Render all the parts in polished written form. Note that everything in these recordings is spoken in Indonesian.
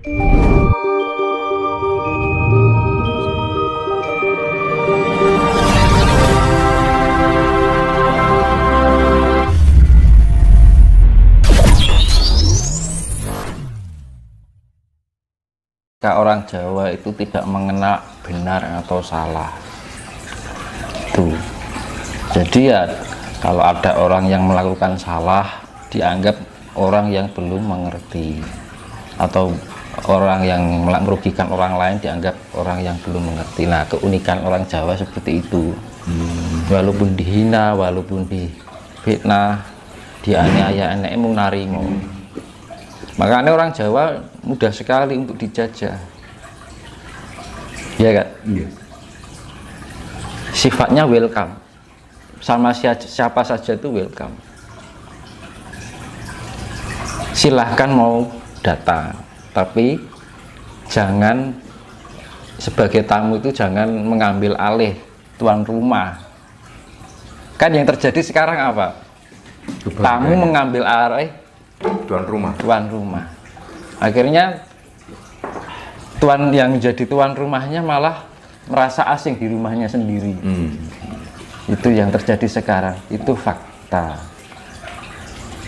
Orang Jawa itu tidak mengenal benar atau salah. Tuh. Jadi ya kalau ada orang yang melakukan salah dianggap orang yang belum mengerti, atau orang yang merugikan orang lain dianggap orang yang belum mengerti. Nah, keunikan orang Jawa seperti itu. Walaupun dihina, walaupun difitnah, dianiaya, enek mung narimo. Makanya orang Jawa mudah sekali untuk dijajah, ya kan? Iya. Sifatnya welcome, sama siapa saja itu welcome. Silahkan mau datang, tapi jangan sebagai tamu itu jangan mengambil alih tuan rumah. Kan yang terjadi sekarang apa? Tamu mengambil alih tuan rumah. Akhirnya tuan yang jadi tuan rumahnya malah merasa asing di rumahnya sendiri. Itu yang terjadi sekarang, itu fakta.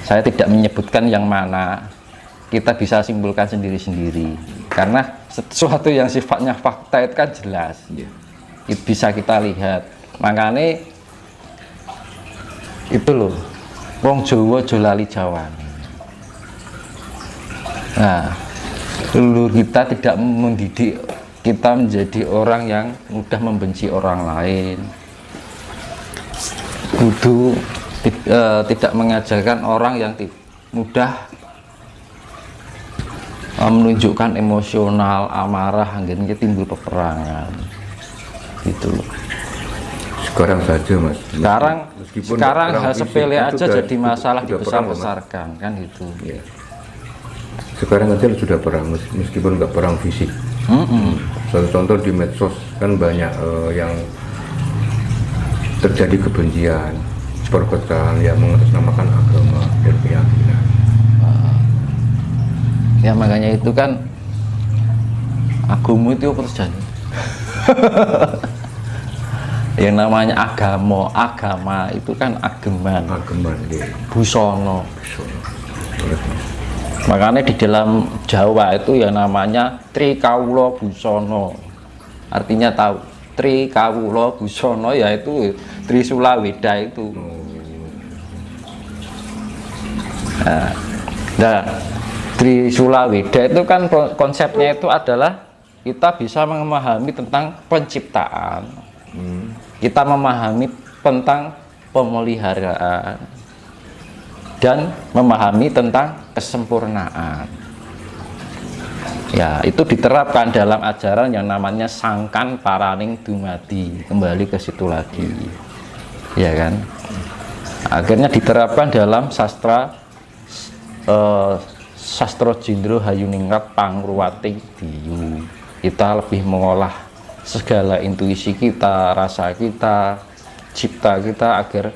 Saya tidak menyebutkan yang mana, kita bisa simpulkan sendiri-sendiri, karena sesuatu yang sifatnya fakta itu kan jelas, itu bisa kita lihat. Makanya itu loh, wong Jawa jolali Jawa. Nah, leluhur kita tidak mendidik kita menjadi orang yang mudah membenci orang lain, tidak mengajarkan orang yang mudah menunjukkan emosional, amarah, hingga timbul peperangan. Gitu loh. Sekarang saja Mas. Sekarang hal sepele aja jadi masalah dibesar-besarkan, kan gitu. Ya. Sekarang aja sudah perang, meskipun nggak perang fisik. Satu contoh di medsos kan banyak yang terjadi kebencian, perpecahan yang mengatasnamakan agama dan keyakinan. Ya makanya itu kan agama itu apa terjadi? Yang namanya agama itu kan ageman, ya. Busono. Makanya di dalam Jawa itu yang namanya Trikawula Busono, artinya tahu Trikawula Busono, yaitu Trisula Weda itu. Nah, Trisula Weda itu kan konsepnya itu adalah kita bisa memahami tentang penciptaan, kita memahami tentang pemeliharaan, dan memahami tentang kesempurnaan. Ya, itu diterapkan dalam ajaran yang namanya Sangkan Paraning Dumadi. Kembali ke situ lagi, ya kan? Akhirnya diterapkan dalam sastra Jindro Hayuningrat Pangruwating Diyu. Kita lebih mengolah segala intuisi kita, rasa kita, cipta kita, agar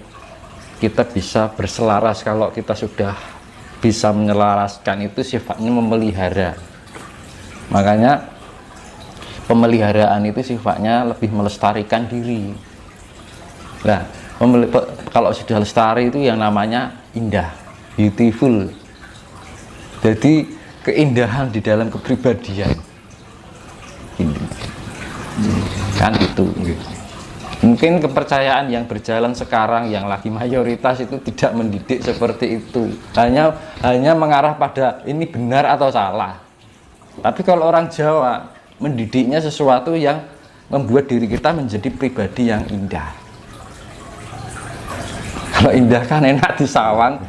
kita bisa berselaras. Kalau kita sudah bisa menyelaraskan, itu sifatnya memelihara. Makanya pemeliharaan itu sifatnya lebih melestarikan diri. Nah, kalau sudah lestari itu yang namanya indah, beautiful. Jadi keindahan di dalam kepribadian, kan itu. Mungkin kepercayaan yang berjalan sekarang yang lagi mayoritas itu tidak mendidik seperti itu, hanya mengarah pada ini benar atau salah. Tapi kalau orang Jawa mendidiknya sesuatu yang membuat diri kita menjadi pribadi yang indah. Kalau indah kan enak disawang,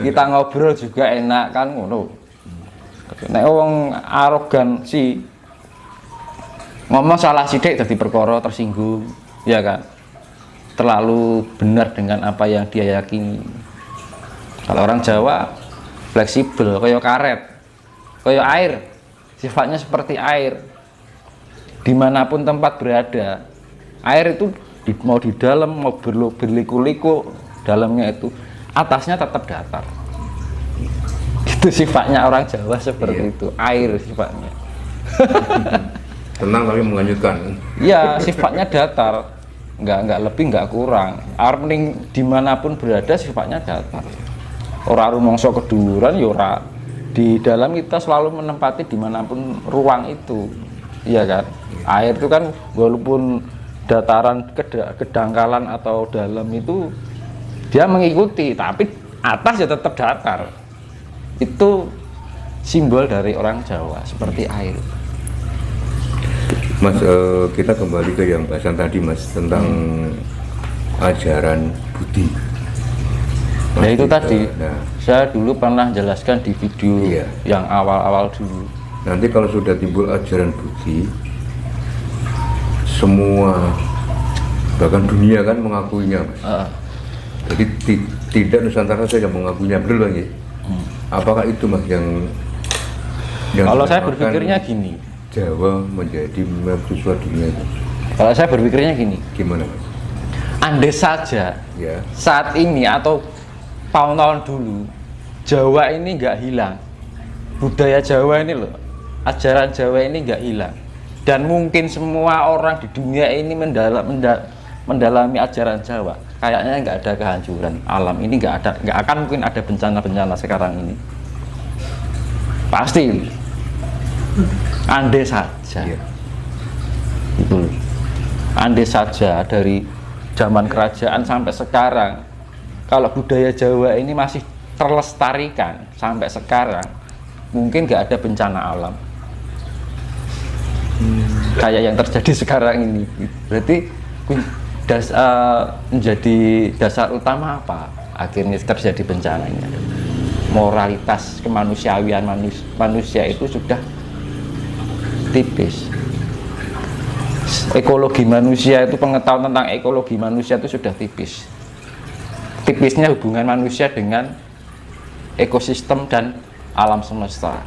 kita ngobrol juga enak kan ngono. Nek wong arogan sih ngomong salah sidik jadi perkara tersinggung, ya kan, terlalu benar dengan apa yang dia yakini. Kalau orang Jawa fleksibel, kayak karet, kayak air, sifatnya seperti air. Dimanapun tempat berada, air itu mau di dalam, mau berliku-liku, dalamnya itu atasnya tetap datar. Itu sifatnya orang Jawa seperti itu, air sifatnya. Tenang tapi menghanyutkan. Ya sifatnya datar, nggak lebih nggak kurang. Arming dimanapun berada sifatnya datar. Orang rumongso keduran, yora di dalam kita selalu menempati dimanapun ruang itu, iya kan. Air itu kan walaupun dataran kedangkalan atau dalam itu dia mengikuti, tapi atas ya tetap datar. Itu simbol dari orang Jawa seperti air. Mas, kita kembali ke yang bahasan tadi Mas tentang ajaran Budi. Nah itu tadi, saya dulu pernah jelaskan di video yang awal-awal dulu. Nanti kalau sudah timbul ajaran Budi, semua bahkan dunia kan mengakuinya Mas. Jadi tidak Nusantara saja yang mengakuinya, betul Bang ya? Apakah itu Mas yang kalau saya berpikirnya gini, Jawa menjadi mercusuar dunia itu? Kalau saya berpikirnya gini, gimana Mas? Andai saja ya, saat ini atau tahun-tahun dulu Jawa ini nggak hilang, budaya Jawa ini loh, ajaran Jawa ini nggak hilang, dan mungkin semua orang di dunia ini mendalami ajaran Jawa, kayaknya nggak ada kehancuran alam ini, nggak akan mungkin ada bencana-bencana sekarang ini, pasti. Andai saja, itu loh. Andai saja dari zaman kerajaan sampai sekarang, kalau budaya Jawa ini masih terlestarikan sampai sekarang, mungkin nggak ada bencana alam kayak yang terjadi sekarang ini. Berarti menjadi dasar utama apa akhirnya terjadi bencana ini? Moralitas kemanusiaan manusia itu sudah tipis. Ekologi manusia itu, pengetahuan tentang ekologi manusia itu sudah tipis. Tipisnya hubungan manusia dengan ekosistem dan alam semesta.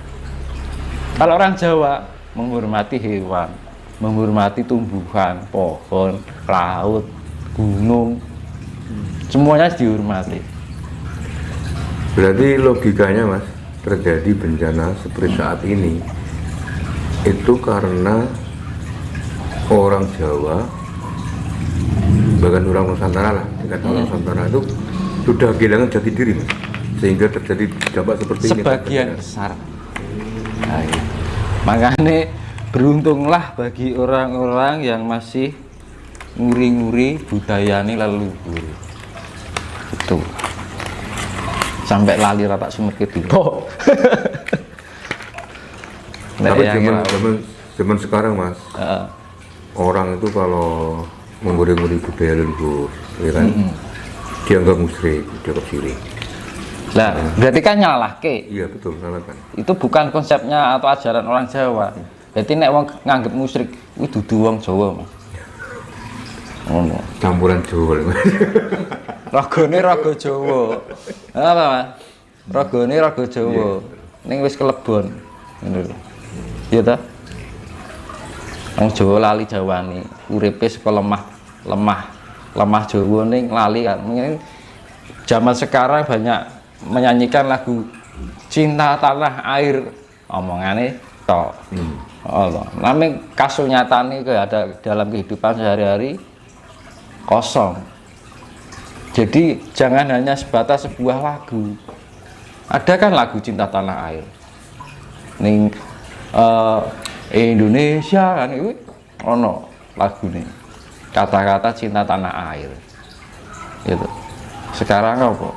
Kalau orang Jawa menghormati hewan, menghormati tumbuhan, pohon, laut, gunung, semuanya dihormati. Berarti logikanya Mas, terjadi bencana seperti saat ini itu karena orang Jawa, bahkan orang Nusantara lah, orang Nusantara itu sudah kehilangan jati diri Mas, sehingga terjadi dampak seperti ini. Sebagian besar. Nah, makanya beruntunglah bagi orang-orang yang masih nguri-nguri budayane leluhur. Itu sampai lali rata sumber kedua. Tapi zaman sekarang Mas, orang itu kalau menguri-nguri budaya leluhur, ya kan, dianggap musyrik, dianggap syirik. Nah, berarti kan nyalahke. Iya betul, salahkan. Itu bukan konsepnya atau ajaran orang Jawa. Jadi nek wong nganggep musyrik kuwi dudu wong Jawa, Mas. Ngono. Campuran Jawa. Ragane raga Jawa. Apa, Mas? Ragane raga Jawa. Ning wis kelebon. Ngono lho. Iya ta? Wong Jawa lali Jawane, uripe saka lemah Jawa ning lali kan. Zaman sekarang banyak menyanyikan lagu cinta tanah air, omongane tok. Allah, namanya kasunyatane ada dalam kehidupan sehari-hari kosong. Jadi jangan hanya sebatas sebuah lagu. Ada kan lagu cinta tanah air ning Indonesia kan itu ono lagu nih, kata-kata cinta tanah air gitu. Sekarang apa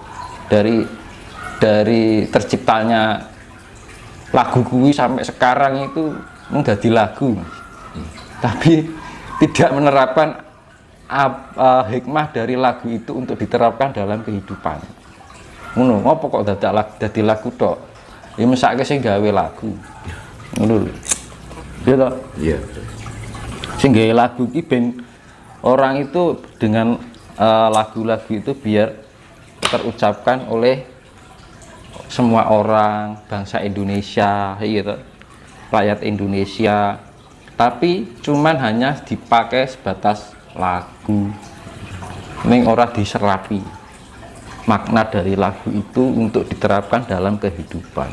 dari terciptanya lagu kuwi sampai sekarang itu menjadi lagu, tapi tidak menerapkan hikmah dari lagu itu untuk diterapkan dalam kehidupan. Ngono, ngopo kok dadi lagu tok? Ya mesake sing gawe lagu. Ngono lho. Iya toh? Iya. Sing gawe lagu ki ben orang itu dengan lagu-lagu itu biar terucapkan oleh semua orang bangsa Indonesia, gitu, rakyat Indonesia, tapi cuman hanya dipakai sebatas lagu, ning ora diserapi makna dari lagu itu untuk diterapkan dalam kehidupan.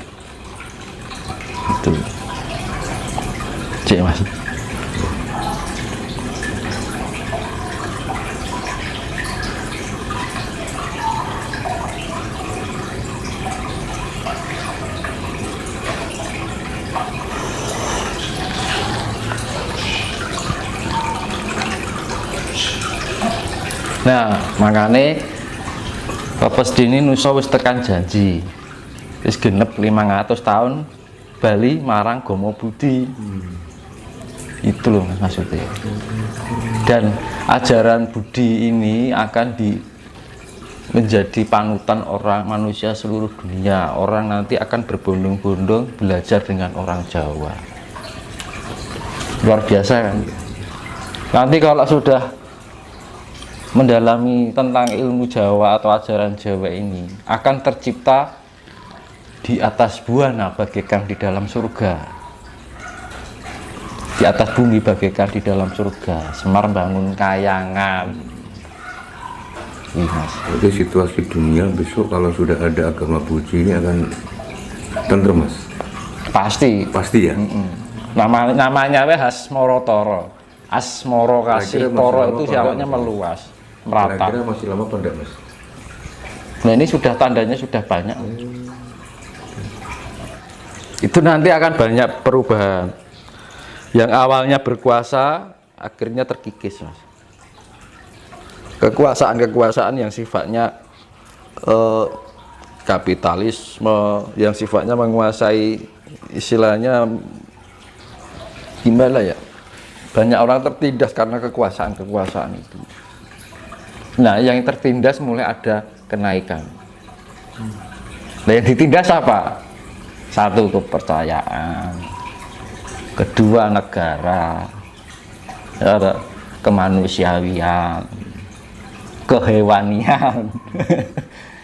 Itu Gede Mas. Nah, makanya Bapak Dini nusa wis tekan janji. Wis genep 500 tahun Bali marang Gomo Budi. Itu loh maksudnya. Dan ajaran Budi ini akan menjadi panutan orang manusia seluruh dunia. Orang nanti akan berbondong-bondong belajar dengan orang Jawa. Luar biasa kan? Nanti kalau sudah mendalami tentang ilmu Jawa atau ajaran Jawa ini, akan tercipta di atas buana bagaikan di dalam surga, di atas bumi bagaikan di dalam surga. Semar bangun kayangan. Mas. Jadi situasi dunia besok kalau sudah ada agama Budi ini akan tentrem Mas? Pasti ya? Namanya Hasmoro Toro. Asmoro kasih Toro itu siapanya meluas, merata. Kira-kira masih lama apa enggak Mas? Nah ini sudah tandanya sudah banyak. Itu nanti akan banyak perubahan. Yang awalnya berkuasa akhirnya terkikis Mas. Kekuasaan yang sifatnya kapitalisme, yang sifatnya menguasai, istilahnya gimana ya, banyak orang tertindas karena kekuasaan itu. Nah yang tertindas mulai ada kenaikan. Nah yang ditindas apa? Satu, kepercayaan. Kedua, negara. Kemanusiaan, kehewanian.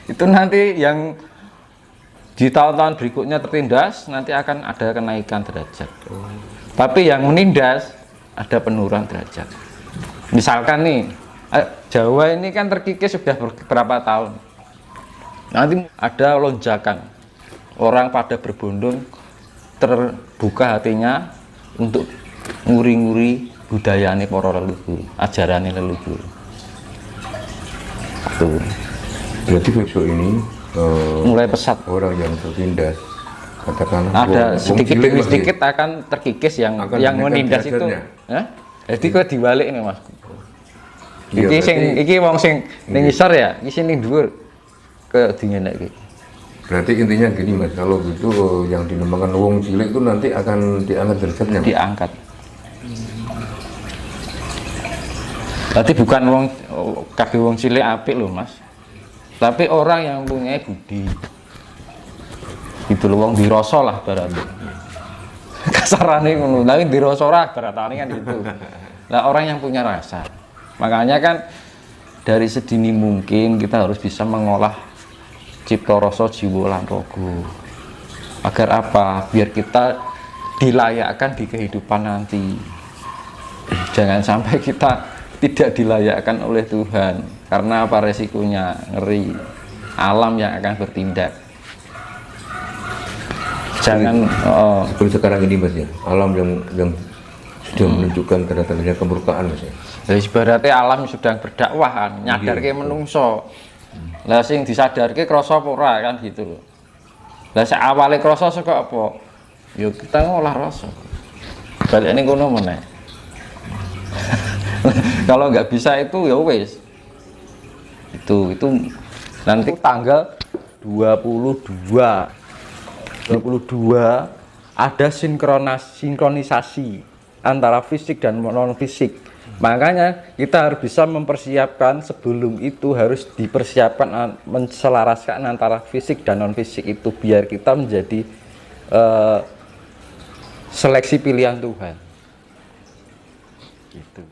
Itu nanti yang di tahun-tahun berikutnya tertindas, nanti akan ada kenaikan derajat. Tapi yang menindas ada penurunan derajat. Misalkan nih Jawa ini kan terkikis sudah beberapa tahun, nanti ada lonjakan, orang pada berbondong, terbuka hatinya untuk nguri-nguri budayane para leluhur, ajarane leluhur. Tuh. Berarti besok ini mulai pesat orang yang tertindas, katakanlah ada sedikit demi sedikit akan terkikis, yang menindas itu. Jadi kok dibalik nih Mas. Iki iki wong sing ning ngisor ya, iki sing ning dhuwur ke dingenek iki. Berarti intinya gini Mas, kalau gitu yang dinamakan wong cilik itu nanti akan diangkat derajatnya. Diangkat. Berarti bukan kabeh wong cilik apik loh Mas. Tapi orang yang punya budi. Gitu loh, wong dirasa lah berarti. Kasarane ngono, tapi dirasa ora beratane kan gitu. Nah, orang yang punya rasa. Makanya kan dari sedini mungkin kita harus bisa mengolah cipta rasa jiwa lan raga. Agar apa? Biar kita dilayakkan di kehidupan nanti. Jangan sampai kita tidak dilayakkan oleh Tuhan. Karena apa? Resikonya ngeri. Alam yang akan bertindak. Jangan seperti sekarang ini Mas ya, alam yang sudah menunjukkan tanda-tandanya kemurkaan Mas ya. Jadi ibaratnya alam sedang berdakwah kan, nyadarke menungso. Lah sing disadarke krasa apa ora kan gitu loh. Lah sak awale krasa saka apa? Ya kita ngolah rasa. Balikane ngono meneh. Kalau nggak bisa itu ya wis. Itu nanti tanggal 22 ada sinkronisasi antara fisik dan non fisik. Makanya kita harus bisa mempersiapkan, sebelum itu harus dipersiapkan, menselaraskan antara fisik dan non fisik itu biar kita menjadi seleksi pilihan Tuhan. Gitu.